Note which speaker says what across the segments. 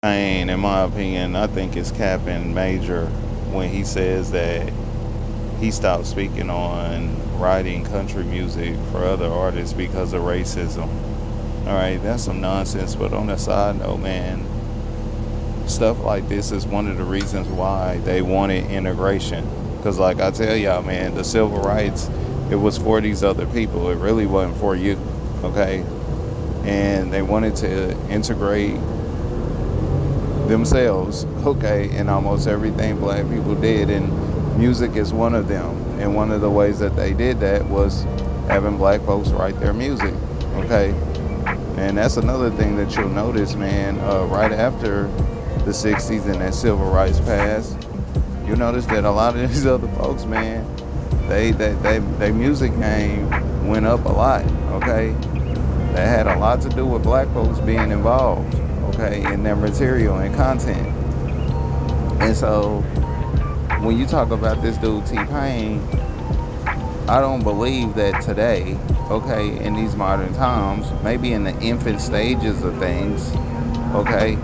Speaker 1: Pain, in my opinion, I think is capping major when he says that he stopped speaking on writing country music for other artists because of racism. All right, that's some nonsense. But on the side note, man, stuff like this is one of the reasons why they wanted integration. Because, like I tell y'all, man, the civil rights, it was for these other people. It really wasn't for you, okay? And they wanted to integrate themselves, okay, in almost everything black people did. And music is one of them. And one of the ways that they did that was having black folks write their music, okay? And that's another thing that you'll notice, man, right after the 60s and that civil rights passed, you'll notice that a lot of these other folks, man, they music game went up a lot, okay? That had a lot to do with black folks being involved, okay, in their material and content. And so when you talk about this dude T-Pain, I don't believe that today, okay, in these modern times, maybe in the infant stages of things, okay,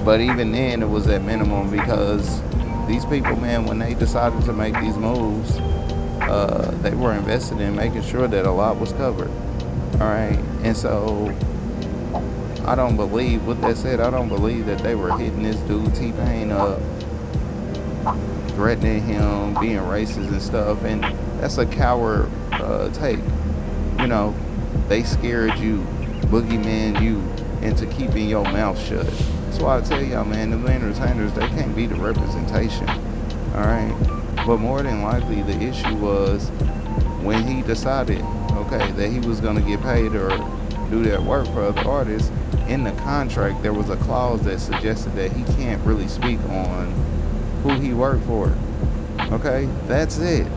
Speaker 1: but even then it was at minimum because these people, man, when they decided to make these moves, they were invested in making sure that a lot was covered, all right? And so I don't believe, with that said, I don't believe that they were hitting this dude T-Pain up, threatening him, being racist and stuff. And that's a coward take. You know, they scared you, boogeyman you, into keeping your mouth shut. That's why I tell y'all, man, the entertainers, they can't be the representation, all right? But more than likely, the issue was when he decided, okay, that he was going to get paid or do that work for other artists. In the contract, there was a clause that suggested that he can't really speak on who he worked for. Okay, that's it.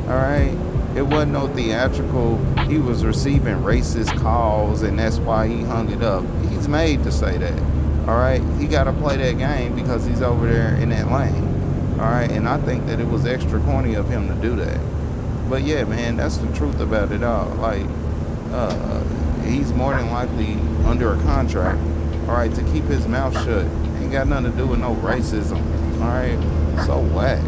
Speaker 1: All right, it wasn't no theatrical. He was receiving racist calls, and that's why he hung it up. He's made to say that. All right, he got to play that game because he's over there in that lane. All right, and I think that it was extra corny of him to do that. But yeah, man, that's the truth about it all. Like, he's more than likely under a contract, all right, to keep his mouth shut. Ain't got nothing to do with no racism, all right? So whack.